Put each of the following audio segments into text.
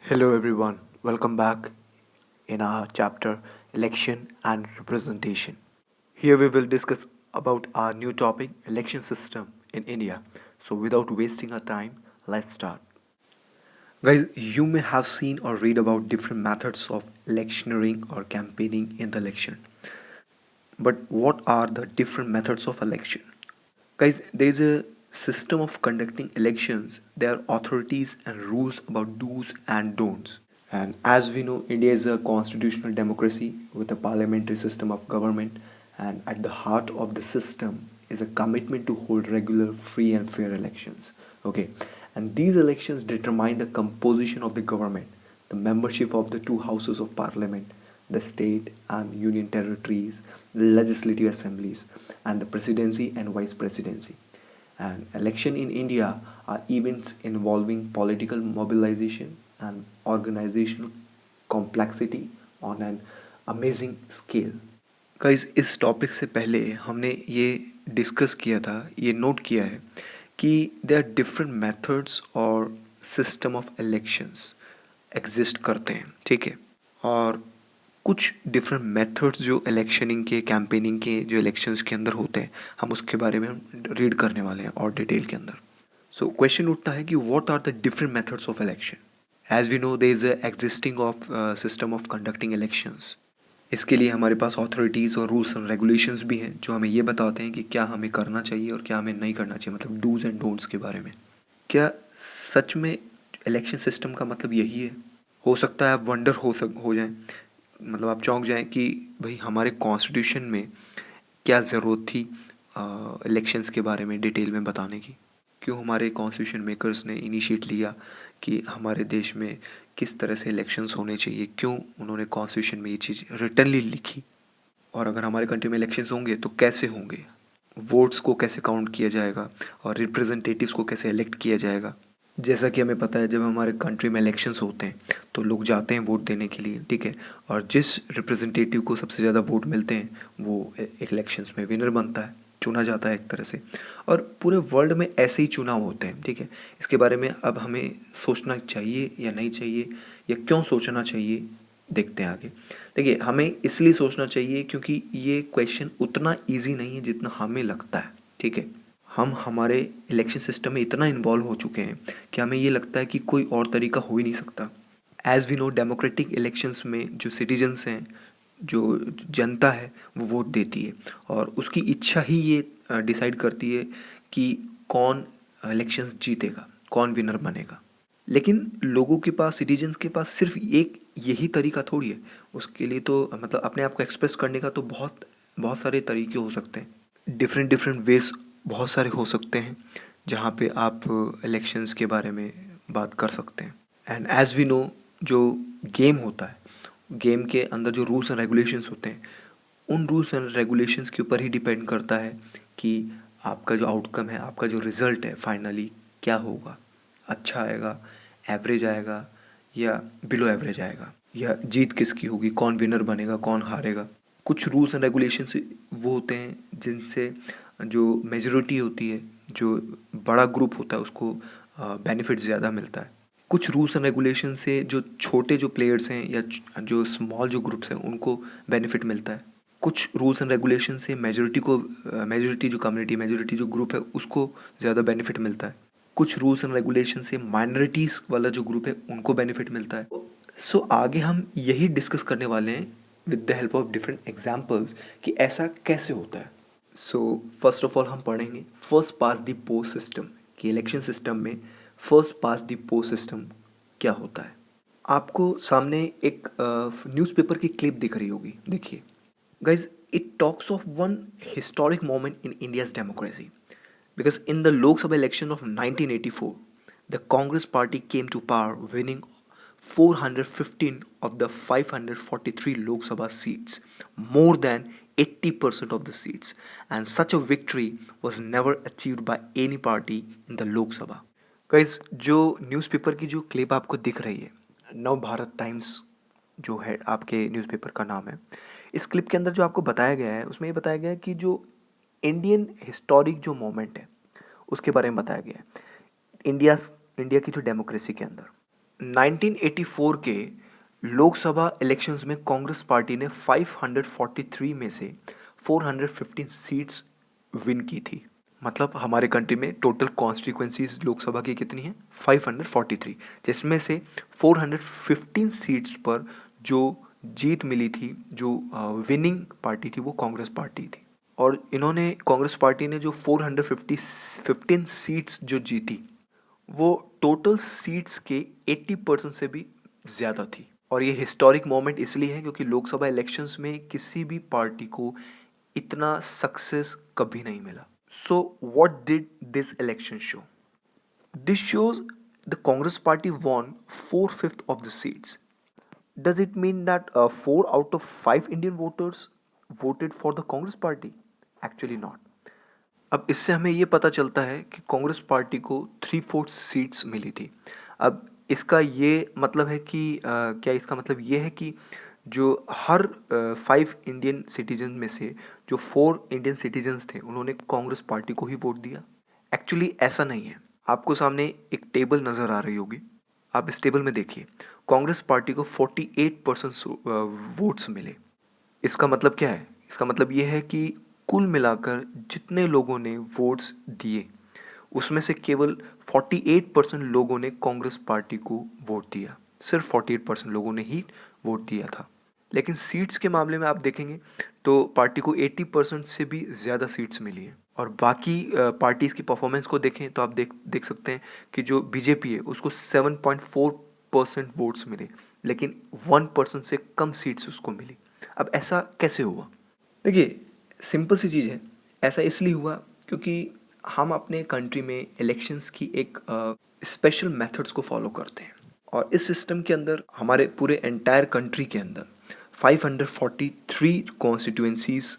Hello everyone, welcome back in our chapter Election and Representation. Here we will discuss about our new topic election system in India. So without wasting our time, let's start. Guys, you may have seen or read about different methods of electioneering or campaigning in the election. But what are the different methods of election? Guys, there is a system of conducting elections. There are authorities and rules about do's and don'ts. And as we know, India is a constitutional democracy with a parliamentary system of government, and at the heart of the system is a commitment to hold regular, free, and fair elections. Okay, and these elections determine the composition of the government, the membership of the two houses of parliament, the state and union territories, the legislative assemblies, and the presidency and vice presidency. And election in India are events involving political mobilization and organizational complexity on an amazing scale. Guys, इस topic से पहले हमने ये discuss किया था, ये note किया है कि देयर आर डिफरेंट मेथड्स और सिस्टम ऑफ इलेक्शंस एग्जिस्ट करते हैं, ठीक है। और कुछ डिफरेंट मेथड्स जो इलेक्शनिंग के कैंपेनिंग के जो इलेक्शंस के अंदर होते हैं, हम उसके बारे में रीड करने वाले हैं और डिटेल के अंदर। सो क्वेश्चन उठता है कि what are the different methods of election. As we know, there is a existing of system of conducting elections. इसके लिए हमारे पास अथॉरिटीज़ और रूल्स एंड रेगुलेशंस भी हैं जो हमें ये बताते हैं कि क्या हमें करना चाहिए और क्या हमें नहीं करना चाहिए, मतलब डूज एंड डोंट्स के बारे में। क्या सच में इलेक्शन सिस्टम का मतलब यही है? हो सकता है आप वंडर हो जाएं, मतलब आप चौंक जाएं कि भाई हमारे कॉन्स्टिट्यूशन में क्या ज़रूरत थी इलेक्शंस के बारे में डिटेल में बताने की। क्यों हमारे कॉन्स्टिट्यूशन मेकर्स ने इनिशिएट लिया कि हमारे देश में किस तरह से इलेक्शंस होने चाहिए, क्यों उन्होंने कॉन्स्टिट्यूशन में ये चीज़ रिटनली लिखी, और अगर हमारे कंट्री में इलेक्शंस होंगे तो कैसे होंगे, वोट्स को कैसे काउंट किया जाएगा और रिप्रेजेंटेटिव्स को कैसे इलेक्ट किया जाएगा। जैसा कि हमें पता है, जब हमारे कंट्री में इलेक्शंस होते हैं तो लोग जाते हैं वोट देने के लिए, ठीक है। और जिस रिप्रेजेंटेटिव को सबसे ज़्यादा वोट मिलते हैं वो इलेक्शंस में विनर बनता है, चुना जाता है एक तरह से। और पूरे वर्ल्ड में ऐसे ही चुनाव होते हैं, ठीक है। इसके बारे में अब हमें सोचना चाहिए या नहीं चाहिए, या क्यों सोचना चाहिए, देखते हैं आगे। देखिए, हमें इसलिए सोचना चाहिए क्योंकि ये क्वेश्चन उतना ईजी नहीं है जितना हमें लगता है, ठीक है। हम हमारे इलेक्शन सिस्टम में इतना इन्वॉल्व हो चुके हैं कि हमें ये लगता है कि कोई और तरीका हो ही नहीं सकता। As we know, democratic elections में जो सिटीजन्स हैं, जो जनता है, वो वोट देती है और उसकी इच्छा ही ये डिसाइड करती है कि कौन इलेक्शंस जीतेगा, कौन विनर बनेगा। लेकिन लोगों के पास, सिटीजन्स के पास सिर्फ एक यही तरीका थोड़ी है। उसके लिए तो मतलब अपने आप को एक्सप्रेस करने का तो बहुत बहुत सारे तरीके हो सकते हैं। डिफरेंट डिफरेंट वेज बहुत सारे हो सकते हैं जहाँ पे आप इलेक्शंस के बारे में बात कर सकते हैं। एंड एज वी नो, जो गेम होता है, गेम के अंदर जो रूल्स एंड रेगुलेशंस होते हैं, उन रूल्स एंड रेगुलेशंस के ऊपर ही डिपेंड करता है कि आपका जो आउटकम है, आपका जो रिज़ल्ट है फाइनली क्या होगा। अच्छा आएगा, एवरेज आएगा, या बिलो एवरेज आएगा, या जीत किसकी होगी, कौन विनर बनेगा, कौन हारेगा। कुछ रूल्स एंड रेगुलेशंस वो होते हैं जिनसे जो मेजॉरिटी होती है, जो बड़ा ग्रुप होता है, उसको बेनिफिट ज़्यादा मिलता है। कुछ रूल्स एंड रेगुलेशन से जो छोटे जो प्लेयर्स हैं या जो स्मॉल जो ग्रुप्स हैं उनको बेनिफिट मिलता है। कुछ रूल्स एंड रेगुलेशन से मेजॉरिटी जो कम्युनिटी, मेजॉरिटी जो ग्रुप है, उसको ज़्यादा बेनिफिट मिलता है। कुछ रूल्स एंड रेगुलेशन से माइनॉरिटीज़ वाला जो ग्रुप है उनको बेनिफिट मिलता है। सो आगे हम यही डिस्कस करने वाले हैं with the help of different examples कि ऐसा कैसे होता है। सो फर्स्ट ऑफ ऑल हम पढ़ेंगे first pass the post system, कि इलेक्शन सिस्टम में first pass the post system क्या होता है। आपको सामने एक न्यूज़पेपर की क्लिप दिख रही होगी, देखिए। Guys, it talks of one historic moment in India's democracy, because in the Lok Sabha election of 1984, the Congress party came to power, winning 415 of the 543 Lok Sabha seats, more than 80% of the seats, and such a victory was never achieved by any party in the Lok Sabha. Guys, जो newspaper की जो clip आपको दिख रही है, नव Bharat times जो है आपके न्यूज़पेपर का नाम है, इस क्लिप के अंदर जो आपको बताया गया है उसमें ये बताया गया है कि जो इंडियन हिस्टोरिक जो मोमेंट है उसके बारे में बताया गया है। इंडिया इंडिया की जो डेमोक्रेसी के अंदर 1984 के लोकसभा इलेक्शंस में कांग्रेस पार्टी ने 543 में से 415 सीट्स विन की थी। मतलब हमारे कंट्री में टोटल कॉन्स्टिट्यूएंसीज लोकसभा की कितनी है? 543, जिसमें से 415 सीट्स पर जो जीत मिली थी, जो विनिंग पार्टी थी, वो कांग्रेस पार्टी थी। और इन्होंने कांग्रेस पार्टी ने जो 415 सीट्स जो जीती, वो टोटल सीट्स के 80% से भी ज़्यादा थी। और ये हिस्टोरिक मोमेंट इसलिए है क्योंकि लोकसभा इलेक्शंस में किसी भी पार्टी को इतना सक्सेस कभी नहीं मिला। So what did this election show? This shows the Congress party won 4/5 of the seats. Does it mean that 4 out of 5 Indian voters voted for the Congress party? Actually not. अब इससे हमें ये पता चलता है कि कांग्रेस पार्टी को 3/4 seats मिली थी। अब इसका ये मतलब है कि क्या इसका मतलब ये है कि जो हर 5 इंडियन सिटीजन में से जो 4 इंडियन सिटीजन्स थे उन्होंने कांग्रेस पार्टी को ही वोट दिया? एक्चुअली ऐसा नहीं है। आपको सामने एक टेबल नज़र आ रही होगी। आप इस टेबल में देखिए, कांग्रेस पार्टी को 48% वोट्स मिले। इसका मतलब क्या है? इसका मतलब ये है कि कुल मिलाकर जितने लोगों ने वोट्स दिए, उसमें से केवल 48% लोगों ने कांग्रेस पार्टी को वोट दिया। सिर्फ 48% लोगों ने ही वोट दिया था। लेकिन सीट्स के मामले में आप देखेंगे तो पार्टी को 80% से भी ज़्यादा सीट्स मिली हैं। और बाकी पार्टीज़ की परफॉर्मेंस को देखें तो आप देख सकते हैं कि जो बीजेपी है उसको 7.4% वोट्स मिले, लेकिन 1% से कम सीट्स उसको मिली। अब ऐसा कैसे हुआ? देखिए, सिंपल सी चीज़ है। ऐसा इसलिए हुआ क्योंकि हम अपने कंट्री में इलेक्शंस की एक स्पेशल मेथड्स को फॉलो करते हैं। और इस सिस्टम के अंदर हमारे पूरे एंटायर कंट्री के अंदर 543 कॉन्स्टिट्यूएंसीज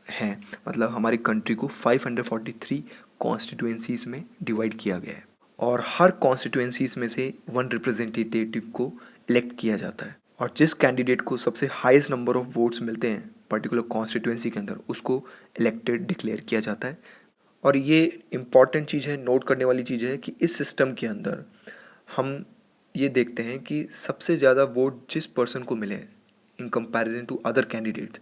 हैं। मतलब हमारी कंट्री को 543 कॉन्स्टिट्यूएंसीज में डिवाइड किया गया है और हर कॉन्स्टिट्यूएंसीज में से 1 रिप्रेजेंटेटिव को इलेक्ट किया जाता है। और जिस कैंडिडेट को सबसे हाईएस्ट नंबर ऑफ वोट्स मिलते हैं पर्टिकुलर कॉन्स्टिट्यूएंसी के अंदर, उसको इलेक्टेड डिक्लेयर किया जाता है। और ये इम्पॉर्टेंट चीज़ है, नोट करने वाली चीज़ है कि इस सिस्टम के अंदर हम ये देखते हैं कि सबसे ज़्यादा वोट जिस पर्सन को मिले in comparison to other candidate,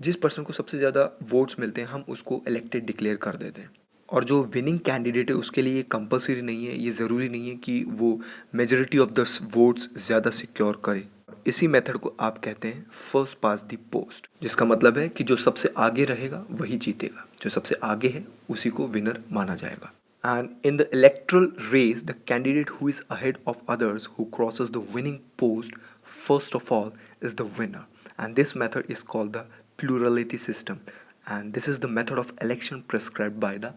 जिस पर्सन को सबसे ज़्यादा वोट्स मिलते हैं हम उसको इलेक्टेड डिक्लेयर कर देते हैं। और जो विनिंग कैंडिडेट है उसके लिए ये कंपलसरी नहीं है, ये ज़रूरी नहीं है कि वो मेजॉरिटी ऑफ द वोट्स ज़्यादा सिक्योर करे। इसी मेथड को आप कहते हैं फर्स्ट पास द पोस्ट, जिसका मतलब है कि जो सबसे आगे रहेगा वही जीतेगा, जो सबसे आगे है उसी को विनर माना जाएगा। And in the electoral race, the candidate who is ahead of others, who crosses the winning post first of all, is the winner. And this method is called the plurality system. And this is the method of election prescribed by the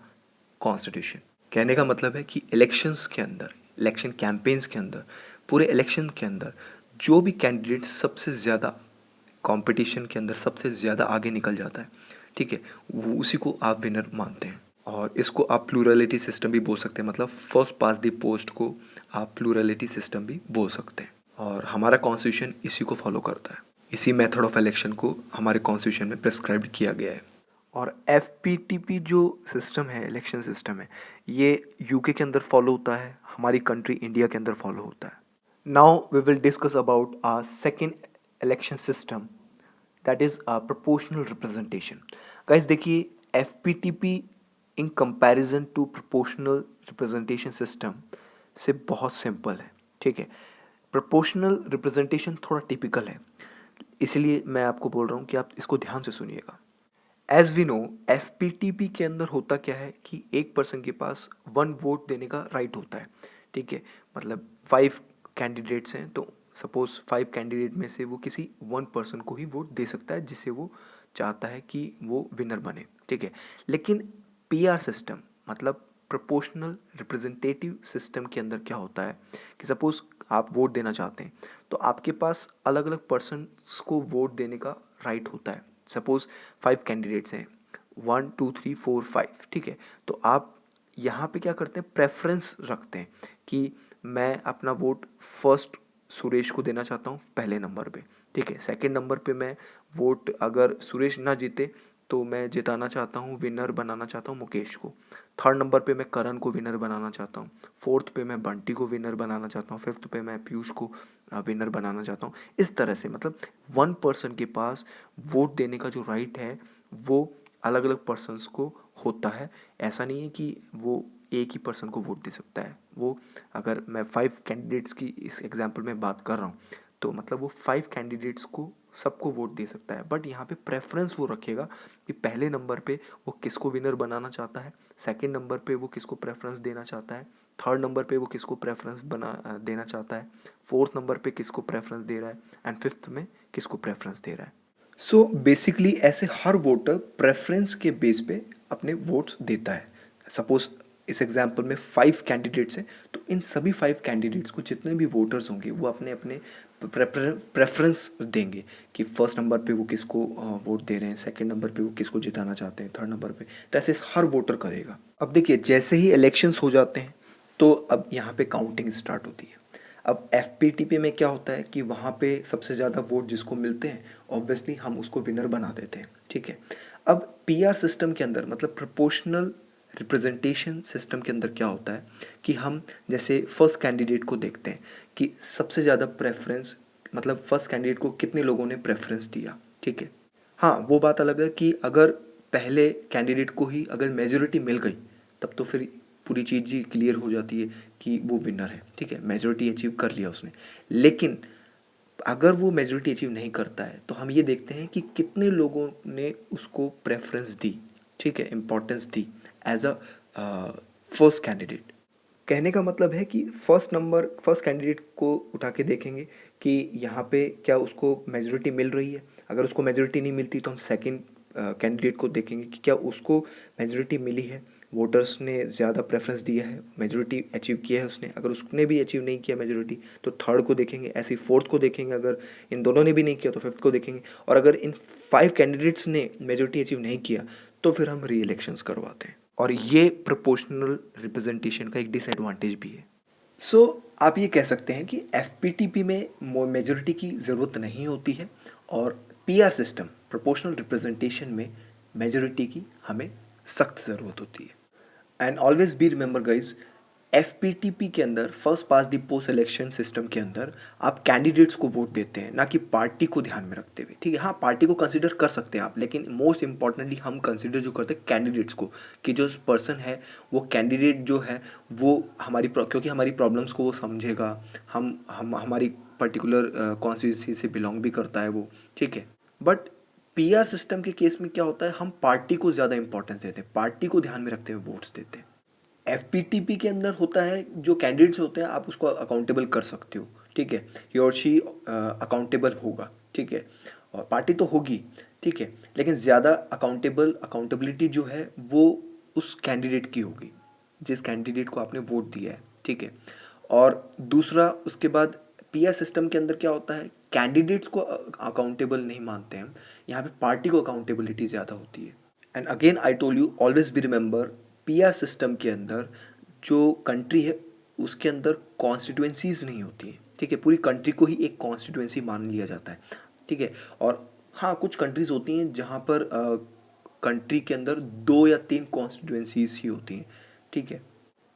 Constitution. कहने का मतलब है कि elections के अंदर, election campaigns के अंदर, पूरे इलेक्शन के अंदर जो भी कैंडिडेट सबसे ज़्यादा कंपटीशन के अंदर सबसे ज़्यादा आगे निकल जाता है, ठीक है, वो उसी को आप विनर मानते हैं। और इसको आप प्लूरलिटी सिस्टम भी बोल सकते हैं। मतलब फर्स्ट पास द पोस्ट को आप प्लूरलिटी सिस्टम भी बोल सकते हैं। और हमारा कॉन्स्टिट्यूशन इसी को फॉलो करता है। इसी मेथड ऑफ इलेक्शन को हमारे कॉन्स्टिट्यूशन में प्रिस्क्राइब्ड किया गया है। और FPTP जो सिस्टम है, इलेक्शन सिस्टम है, ये UK के अंदर फॉलो होता है, हमारी कंट्री इंडिया के अंदर फॉलो होता है। Now we will discuss about our second election system, that is proportional representation. Guys देखिए, FPTP in comparison to proportional representation system से बहुत सिंपल है, ठीक है। प्रोपोर्शनल रिप्रेजेंटेशन थोड़ा टिपिकल है, इसलिए मैं आपको बोल रहा हूँ कि आप इसको ध्यान से सुनिएगा। एज वी नो, FPTP के अंदर होता क्या है कि एक पर्सन के पास 1 वोट देने का राइट होता है, ठीक है। मतलब 5 कैंडिडेट्स हैं तो सपोज 5 कैंडिडेट में से वो किसी 1 पर्सन को ही वोट दे सकता है जिसे वो चाहता है कि वो विनर बने, ठीक है। लेकिन PR सिस्टम मतलब प्रोपोर्शनल रिप्रेजेंटेटिव सिस्टम के अंदर क्या होता है कि सपोज आप वोट देना चाहते हैं तो आपके पास अलग अलग पर्सन्स को वोट देने का राइट होता है। सपोज 5 कैंडिडेट्स हैं, 1 2 3 4 5, ठीक है। तो आप यहाँ पे क्या करते हैं, प्रेफरेंस रखते हैं कि मैं अपना वोट फर्स्ट सुरेश को देना चाहता हूँ पहले नंबर पे, ठीक है। सेकंड नंबर पे मैं वोट, अगर सुरेश ना जीते तो मैं जिताना चाहता हूँ, विनर बनाना चाहता हूँ मुकेश को। थर्ड नंबर पे मैं करण को विनर बनाना चाहता हूँ। फोर्थ पे मैं बंटी को विनर बनाना चाहता हूँ। फिफ्थ पे मैं पीयूष को विनर बनाना चाहता हूँ। इस तरह से मतलब वन पर्सन के पास वोट देने का जो राइट है वो अलग अलग पर्सनस को होता है। ऐसा नहीं है कि वो एक ही पर्सन को वोट दे सकता है। वो अगर मैं 5 कैंडिडेट्स की इस एग्जांपल में बात कर रहा हूँ तो मतलब वो 5 कैंडिडेट्स को सबको वोट दे सकता है, बट यहाँ पे प्रेफरेंस वो रखेगा कि पहले नंबर पे वो किसको विनर बनाना चाहता है, सेकंड नंबर पे वो किसको प्रेफरेंस देना चाहता है, थर्ड नंबर पे वो किसको प्रेफरेंस देना चाहता है, फोर्थ नंबर पे किसको प्रेफरेंस दे रहा है एंड फिफ्थ में किसको प्रेफरेंस दे रहा है। सो बेसिकली ऐसे हर वोटर प्रेफरेंस के बेस पे अपने वोट्स देता है। सपोज इस एग्जाम्पल में 5 कैंडिडेट्स हैं तो इन सभी 5 कैंडिडेट्स को जितने भी वोटर्स होंगे वो अपने अपने प्रेफरेंस देंगे कि फर्स्ट नंबर पे वो किसको वोट दे रहे हैं, सेकंड नंबर पे वो किसको जिताना चाहते हैं, थर्ड नंबर पे। तो ऐसे हर वोटर करेगा। अब देखिए जैसे ही इलेक्शंस हो जाते हैं तो अब यहाँ पे काउंटिंग स्टार्ट होती है। अब एफपीटीपी में क्या होता है कि वहाँ पे सबसे ज़्यादा वोट जिसको मिलते हैं ऑब्वियसली हम उसको विनर बना देते हैं, ठीक है। अब पीआर सिस्टम के अंदर मतलब प्रोपोर्शनल रिप्रेजेंटेशन सिस्टम के अंदर क्या होता है कि हम जैसे फर्स्ट कैंडिडेट को देखते हैं कि सबसे ज़्यादा प्रेफरेंस मतलब फर्स्ट कैंडिडेट को कितने लोगों ने प्रेफरेंस दिया, ठीक है। हाँ वो बात अलग है कि अगर पहले कैंडिडेट को ही अगर मेजोरिटी मिल गई तब तो फिर पूरी चीज़ ही क्लियर हो जाती है कि वो विनर है, ठीक है, मेजोरिटी अचीव कर लिया उसने। लेकिन अगर वो मेजोरिटी अचीव नहीं करता है तो हम ये देखते हैं कि कितने लोगों ने उसको प्रेफरेंस दी, ठीक है, इम्पोर्टेंस दी एज अ फर्स्ट कैंडिडेट। कहने का मतलब है कि फर्स्ट कैंडिडेट को उठा के देखेंगे कि यहाँ पे क्या उसको मेजोरिटी मिल रही है। अगर उसको मेजोरिटी नहीं मिलती तो हम सेकंड कैंडिडेट को देखेंगे कि क्या उसको मेजोरिटी मिली है, वोटर्स ने ज़्यादा प्रेफरेंस दिया है, मेजोरिटी अचीव किया है उसने। अगर उसने भी अचीव नहीं किया मेजोरिटी तो थर्ड को देखेंगे, ऐसे ही फोर्थ को देखेंगे। अगर इन दोनों ने भी नहीं किया तो फिफ्थ को देखेंगे। और अगर इन 5 कैंडिडेट्स ने मेजोरिटी अचीव नहीं किया तो फिर हम री इलेक्शंस करवाते हैं। और ये प्रोपोर्शनल रिप्रेजेंटेशन का एक डिसएडवांटेज भी है। सो आप ये कह सकते हैं कि एफपीटीपी में मेजोरिटी की ज़रूरत नहीं होती है और पीआर सिस्टम प्रोपोर्शनल रिप्रेजेंटेशन में मेजोरिटी की हमें सख्त ज़रूरत होती है। And always be remember guys, FPTP के अंदर first pass the post election system के अंदर आप कैंडिडेट्स को वोट देते हैं ना कि पार्टी को ध्यान में रखते हुए, ठीक है। हाँ पार्टी को कंसीडर कर सकते हैं आप, लेकिन मोस्ट इंपॉर्टेंटली हम कंसीडर जो करते हैं कैंडिडेट्स को कि जो पर्सन है वो कैंडिडेट जो है वो क्योंकि हमारी प्रॉब्लम्स को वो समझेगा। हम हमारी पर्टिकुलर कॉन्स्टिट्यूंसी से बिलोंग भी करता है वो, ठीक है। बट पीआर सिस्टम के केस में क्या होता है, हम पार्टी को ज़्यादा इंपॉर्टेंस देते हैं, पार्टी को ध्यान में रखते हुए वोट्स देते हैं। एफपीटीपी के अंदर होता है जो कैंडिडेट्स होते हैं आप उसको अकाउंटेबल कर सकते हो, ठीक है, ही और शी अकाउंटेबल होगा, ठीक है, और पार्टी तो होगी, ठीक है, लेकिन ज़्यादा अकाउंटेबिलिटी जो है वो उस कैंडिडेट की होगी जिस कैंडिडेट को आपने वोट दिया है, ठीक है। और दूसरा उसके बाद पीआर सिस्टम के अंदर क्या होता है, कैंडिडेट्स को अकाउंटेबल नहीं मानते हैं, यहाँ पे पार्टी को अकाउंटेबिलिटी ज़्यादा होती है। And again I told you always be remember, PR system के अंदर जो कंट्री है उसके अंदर कॉन्स्टिट्यूएंसीज नहीं होती हैं, ठीक है, पूरी कंट्री को ही एक कॉन्स्टिट्यूएंसी मान लिया जाता है, ठीक है। और हाँ कुछ कंट्रीज होती हैं जहाँ पर कंट्री के अंदर 2 या 3 कॉन्स्टिट्यूएंसीज ही होती हैं, ठीक है।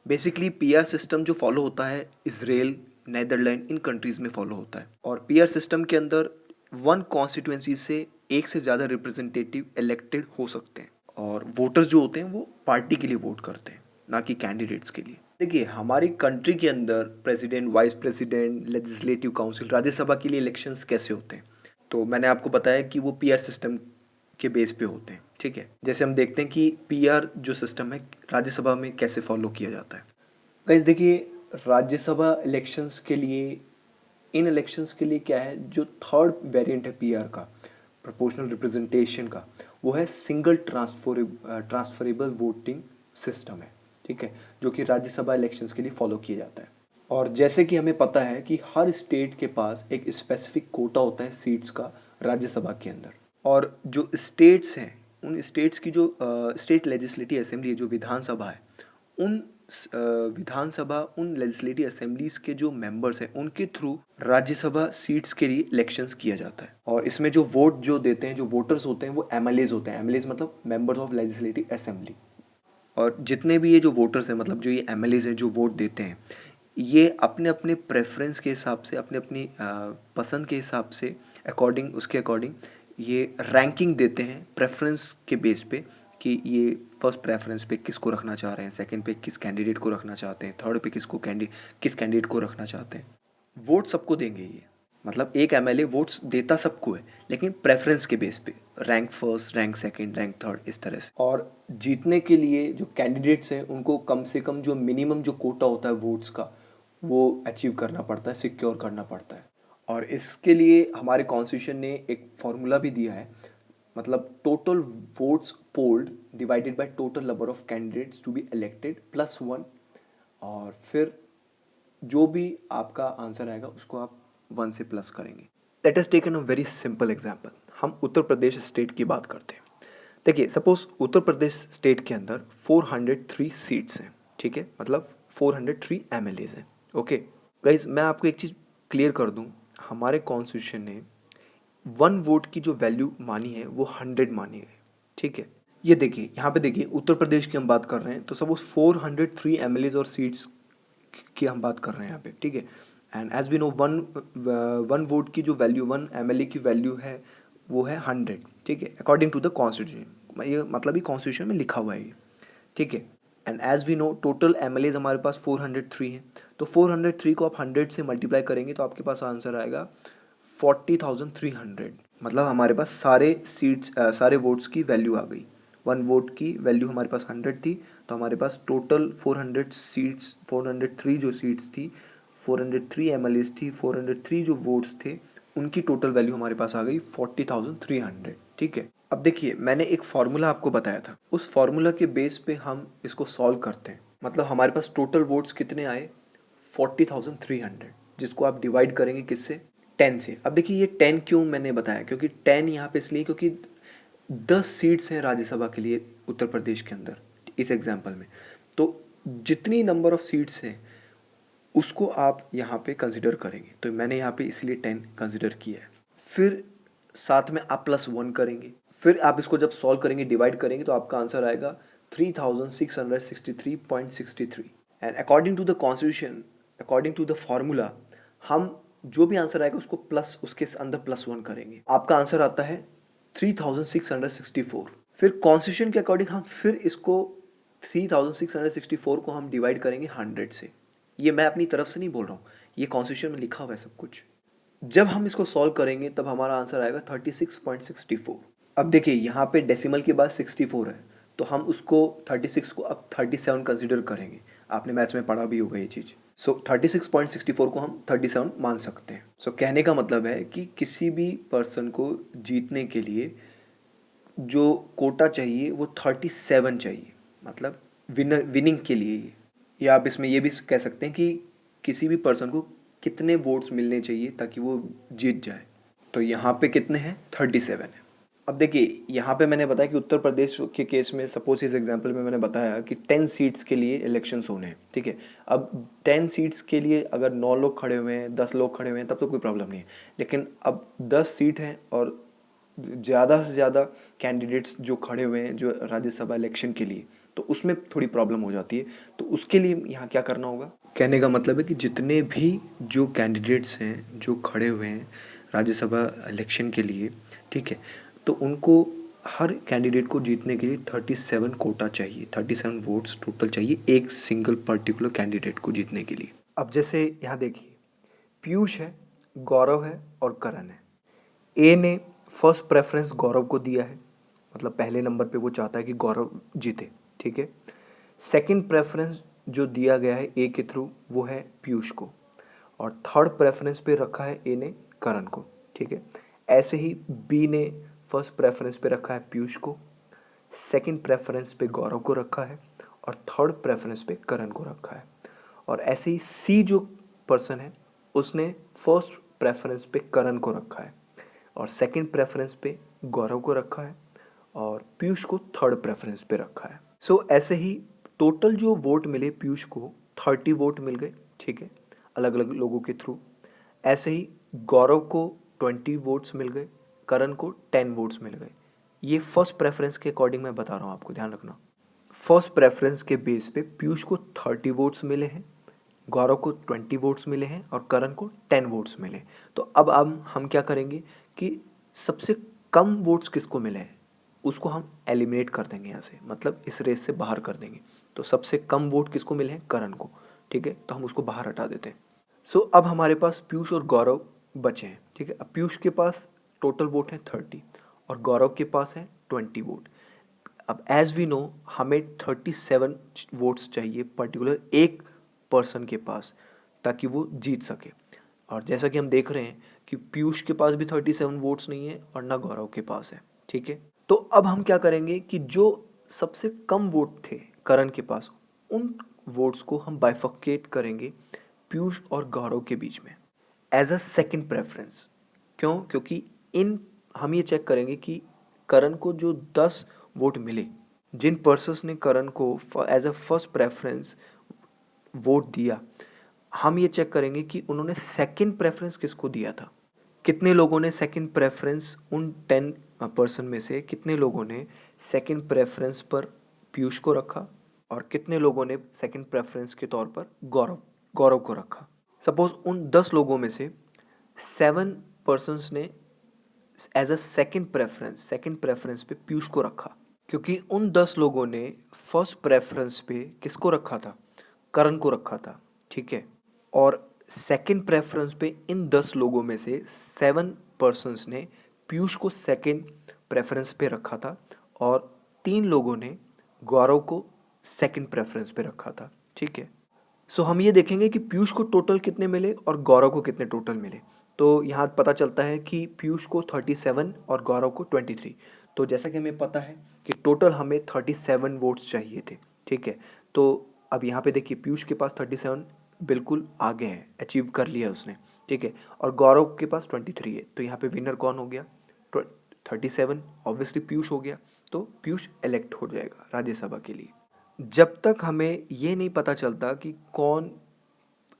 बेसिकली पीआर सिस्टम जो फॉलो होता है इसराइल, नेदरलैंड, इन कंट्रीज़ में फॉलो होता है। और पीआर सिस्टम के अंदर वन कॉन्स्टिट्यूएंसी से एक से ज़्यादा रिप्रेजेंटेटिव इलेक्टेड हो सकते हैं और वोटर्स जो होते हैं वो पार्टी के लिए वोट करते हैं ना कि कैंडिडेट्स के लिए। देखिए हमारी कंट्री के अंदर president, vice president, legislative council, Rajya Sabha के लिए इलेक्शंस कैसे होते हैं, तो मैंने आपको बताया कि वो पीआर सिस्टम के बेस पे होते हैं, ठीक है। जैसे हम देखते हैं कि पीआर जो सिस्टम है राज्यसभा में कैसे फॉलो किया जाता है। गाइस देखिए राज्यसभा इलेक्शंस के लिए, इन इलेक्शंस के लिए क्या है, जो थर्ड वेरिएंट है पीआर का, प्रोपोर्शनल रिप्रेजेंटेशन का, वो है सिंगल ट्रांसफरेबल वोटिंग सिस्टम है, ठीक है, जो कि राज्यसभा इलेक्शंस के लिए फॉलो किया जाता है। और जैसे कि हमें पता है कि हर स्टेट के पास एक स्पेसिफिक कोटा होता है सीट्स का राज्यसभा के अंदर, और जो स्टेट्स हैं उन स्टेट्स की जो स्टेट लेजिस्लेटिव असेंबली है, जो विधानसभा है, उन विधानसभा उन लेजिस्लेटिव असेंबलीज के जो मेंबर्स हैं उनके थ्रू राज्यसभा सीट्स के लिए इलेक्शंस किया जाता है। और इसमें जो वोट जो देते हैं, जो वोटर्स होते हैं, वो एमएलएज होते हैं। एमएलएज मतलब मेंबर्स ऑफ लेजिस्लेटिव असेंबली। और जितने भी ये जो वोटर्स हैं, मतलब जो ये एमएलएज हैं जो वोट देते हैं, ये अपने अपने प्रेफरेंस के हिसाब से, अपने अपनी पसंद के हिसाब से उसके अकॉर्डिंग ये रैंकिंग देते हैं प्रेफरेंस के बेस पे, कि ये फर्स्ट प्रेफरेंस पे किसको रखना चाह रहे हैं, सेकंड पे किस कैंडिडेट को रखना चाहते हैं, थर्ड पे किस कैंडिडेट को रखना चाहते हैं। वोट सबको देंगे ये, मतलब एक एमएलए वोट्स देता सबको है, लेकिन प्रेफरेंस के बेस पे, rank first, rank second, rank third, इस तरह से। और जीतने के लिए जो कैंडिडेट्स हैं उनको कम से कम जो मिनिमम जो कोटा होता है वोट्स का, वो अचीव करना पड़ता है, सिक्योर करना पड़ता है। और इसके लिए हमारे कॉन्स्टिट्यूशन ने एक फॉर्मूला भी दिया है, मतलब total votes polled divided by total number of candidates to be elected plus one, और फिर जो भी आपका आंसर आएगा उसको आप 1 से प्लस करेंगे। Let us take an a very simple example. हम उत्तर प्रदेश स्टेट की बात करते हैं। देखिए, सपोज उत्तर प्रदेश स्टेट के अंदर 403 सीट्स हैं, ठीक है, मतलब 403 एमएलएज हैं। ओके गाइज, मैं आपको एक चीज़ क्लियर कर दूं, हमारे कॉन्स्टिट्यूशन ने 1 वोट की जो वैल्यू मानी है वो 100 मानी है, ठीक है। ये देखिए, यहाँ पे देखिए, उत्तर प्रदेश की हम बात कर रहे हैं, तो सपोज 403 एमएलएज और सीट्स की हम बात कर रहे हैं यहाँ पे, ठीक है। And as we know, one vote की जो वैल्यू, 1 एमएलए की वैल्यू है वो है 100, ठीक है, अकॉर्डिंग टू द कॉन्स्टिट्यूशन। ये मतलब ही कॉन्स्टिट्यूशन में लिखा हुआ है ये, ठीक है। And as we know, total MLAs हमारे पास 403 हैं, तो 403 को आप 100 से मल्टीप्लाई करेंगे तो आपके पास आंसर आएगा 40,300। मतलब हमारे पास सारे सीट्स, सारे वोट्स की वैल्यू आ गई। 1 वोट की वैल्यू हमारे पास 100 थी, तो हमारे पास टोटल 400 सीट्स, 403 जो सीट्स थी, 403 एमएलएज थी, 403 जो वोट्स थे, उनकी टोटल वैल्यू हमारे पास आ गई 40,300, ठीक है। अब देखिए, मैंने एक फार्मूला आपको बताया था, उस फार्मूला के बेस पे हम इसको सॉल्व करते हैं। मतलब हमारे पास टोटल वोट्स कितने आए, 40,300, जिसको आप डिवाइड करेंगे किससे, 10 से। अब देखिए, ये 10 क्यों मैंने बताया, क्योंकि 10 यहाँ पे इसलिए क्योंकि 10 सीट्स हैं राज्यसभा के लिए उत्तर प्रदेश के अंदर, इस एग्जाम्पल में। तो जितनी नंबर ऑफ सीट्स हैं उसको आप यहाँ पे कंसिडर करेंगे, तो मैंने यहाँ पे इसलिए 10 कंसिडर किया है। फिर साथ में आप +1 करेंगे, फिर आप इसको जब सॉल्व करेंगे, डिवाइड करेंगे, तो आपका आंसर आएगा 3663.63। And according to the constitution, according to the formula, हम जो भी आंसर आएगा उसको प्लस, उसके अंदर +1 करेंगे। आपका आंसर आता है 3664। फिर कॉन्स्टिट्यूशन के अकॉर्डिंग हम फिर इसको 3664 को हम डिवाइड करेंगे 100 से। ये मैं अपनी तरफ से नहीं बोल रहा हूँ, ये कॉन्स्टिट्यूशन में लिखा हुआ है सब कुछ। जब हम इसको सॉल्व करेंगे तब हमारा आंसर आएगा 36.64। अब देखिए, यहाँ पे डेसिमल के बाद 64 है, तो हम उसको 36 को अब 37 कंसिडर करेंगे। आपने मैथ्स में पढ़ा भी होगा ये चीज़। सो 36.64 को हम 37 मान सकते हैं। सो कहने का मतलब है कि किसी भी पर्सन को जीतने के लिए जो कोटा चाहिए वो 37 चाहिए, मतलब विनिंग के लिए ये। या आप इसमें ये भी कह सकते हैं कि किसी भी पर्सन को कितने वोट्स मिलने चाहिए ताकि वो जीत जाए। तो यहाँ पे कितने हैं, 37 है। अब देखिए, यहाँ पे मैंने बताया कि उत्तर प्रदेश के केस में, सपोज इस एग्जांपल में मैंने बताया कि 10 सीट्स के लिए इलेक्शंस होने हैं, ठीक है। अब 10 सीट्स के लिए अगर 9 लोग खड़े हुए हैं, 10 लोग खड़े हुए हैं, तब तो कोई प्रॉब्लम नहीं है। लेकिन अब 10 सीट हैं और ज़्यादा से ज़्यादा कैंडिडेट्स जो खड़े हुए हैं जो राज्यसभा इलेक्शन के लिए, तो उसमें थोड़ी प्रॉब्लम हो जाती है। तो उसके लिए यहाँ क्या करना होगा, कहने का मतलब है कि जितने भी जो कैंडिडेट्स हैं जो खड़े हुए हैं राज्यसभा इलेक्शन के लिए, ठीक है, तो उनको, हर कैंडिडेट को जीतने के लिए 37 कोटा चाहिए, 37 वोट्स टोटल चाहिए एक सिंगल पर्टिकुलर कैंडिडेट को जीतने के लिए। अब जैसे यहाँ देखिए, पीयूष है, गौरव है और करण है। ए ने फर्स्ट प्रेफरेंस गौरव को दिया है, मतलब पहले नंबर पे वो चाहता है कि गौरव जीते, ठीक है। सेकंड प्रेफरेंस जो दिया गया है ए के थ्रू वो है पीयूष को, और थर्ड प्रेफरेंस पे रखा है ए ने करण को, ठीक है। ऐसे ही बी ने फर्स्ट प्रेफरेंस पे रखा है पीयूष को, सेकंड प्रेफरेंस पे गौरव को रखा है, और थर्ड प्रेफरेंस पे करण को रखा है। और ऐसे ही सी जो पर्सन है उसने फर्स्ट प्रेफरेंस पे करण को रखा है, और सेकंड प्रेफरेंस पे गौरव को रखा है, और पीयूष को थर्ड प्रेफरेंस पे रखा है। सो ऐसे ही टोटल जो वोट मिले पीयूष को 30 वोट मिल गए, ठीक है, अलग अलग लोगों के थ्रू। ऐसे ही गौरव को 20 वोट्स मिल गए, करण को 10 वोट्स मिल गए। ये फर्स्ट प्रेफरेंस के अकॉर्डिंग मैं बता रहा हूँ, आपको ध्यान रखना। फर्स्ट प्रेफरेंस के बेस पे पीयूष को 30 वोट्स मिले हैं, गौरव को 20 वोट्स मिले हैं और करण को 10 वोट्स मिले। तो अब हम क्या करेंगे कि सबसे कम वोट्स किसको मिले हैं उसको हम एलिमिनेट कर देंगे यहाँ से, मतलब इस रेस से बाहर कर देंगे। तो सबसे कम वोट किसको मिले हैं? करण को, ठीक है, तो हम उसको बाहर हटा देते हैं। सो अब हमारे पास पीयूष और गौरव बचे हैं, ठीक है। अब पीयूष के पास टोटल वोट है 30 और गौरव के पास है 20 वोट। अब एज वी नो हमें 37 वोट्स चाहिए पर्टिकुलर एक पर्सन के पास, ताकि वो जीत सके। और जैसा कि हम देख रहे हैं कि पीयूष के पास भी 37 वोट्स नहीं है और ना गौरव के पास है, ठीक है। तो अब हम क्या करेंगे कि जो सबसे कम वोट थे करण के पास, उन वोट्स को हम बाइफर्केट करेंगे पीयूष और गौरव के बीच में एज अ सेकंड प्रेफरेंस। क्यों? क्योंकि हम ये चेक करेंगे कि करण को जो 10 वोट मिले, जिन पर्सन्स ने करण को as a first preference vote दिया, हम ये चेक करेंगे कि उन्होंने सेकंड प्रेफरेंस किसको दिया था। कितने लोगों ने सेकंड प्रेफरेंस, उन 10 पर्सन में से कितने लोगों ने सेकंड प्रेफरेंस पर पीयूष को रखा और कितने लोगों ने सेकंड प्रेफरेंस के तौर पर गौरव को रखा। सपोज उन 10 लोगों में से 7 पर्सन्स ने एज अ सेकंड प्रेफरेंस पे पीयूष को रखा, क्योंकि उन 10 लोगों ने फर्स्ट प्रेफरेंस पे किसको रखा था? करण को रखा था, ठीक है। और सेकंड प्रेफरेंस पे इन 10 लोगों में से 7 पर्सन्स ने पीयूष को सेकंड प्रेफरेंस पे रखा था और 3 लोगों ने गौरव को सेकंड प्रेफरेंस पे रखा था, ठीक है। सो हम ये देखेंगे कि पीयूष को टोटल कितने मिले और गौरव को कितने टोटल मिले। तो यहाँ पता चलता है कि पीयूष को 37 और गौरव को 23। तो जैसा कि हमें पता है कि टोटल हमें 37 वोट्स चाहिए थे, ठीक है। तो अब यहाँ पे देखिए पीयूष के पास 37 बिल्कुल आगे है, अचीव कर लिया उसने, ठीक है। और गौरव के पास 23 है। तो यहाँ पे विनर कौन हो गया? 37 ऑब्वियसली पीयूष हो गया। तो पीयूष इलेक्ट हो जाएगा राज्यसभा के लिए। जब तक हमें ये नहीं पता चलता कि कौन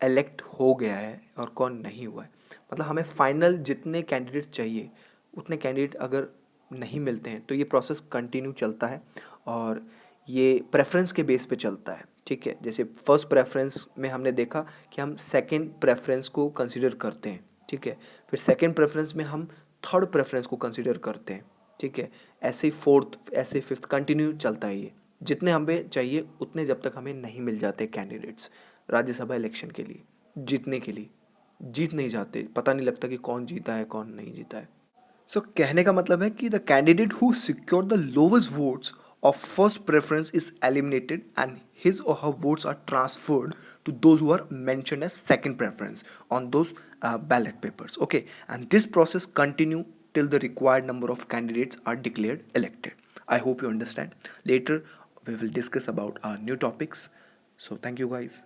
इलेक्ट हो गया है और कौन नहीं हुआ है, मतलब हमें फाइनल जितने कैंडिडेट चाहिए उतने कैंडिडेट अगर नहीं मिलते हैं तो ये प्रोसेस कंटिन्यू चलता है और ये प्रेफरेंस के बेस पे चलता है, ठीक है। जैसे फर्स्ट प्रेफरेंस में हमने देखा कि हम सेकंड प्रेफरेंस को कंसीडर करते हैं, ठीक है। फिर सेकंड प्रेफरेंस में हम थर्ड प्रेफरेंस को कंसीडर करते हैं, ठीक है। ऐसे ही फोर्थ, ऐसे फिफ्थ, कंटिन्यू चलता है ये। जितने हमें चाहिए उतने जब तक हमें नहीं मिल जाते कैंडिडेट्स राज्यसभा इलेक्शन के लिए, जीतने के लिए जीत नहीं जाते, पता नहीं लगता कि कौन जीता है कौन नहीं जीता है। सो कहने का मतलब है कि the candidate who secure the lowest votes of first preference is eliminated and his or her votes are transferred to those who are mentioned as second preference on those ballot papers. Okay, and this process continue till the required number of candidates are declared elected. I hope you understand. Later we will discuss about our new topics. So thank you guys.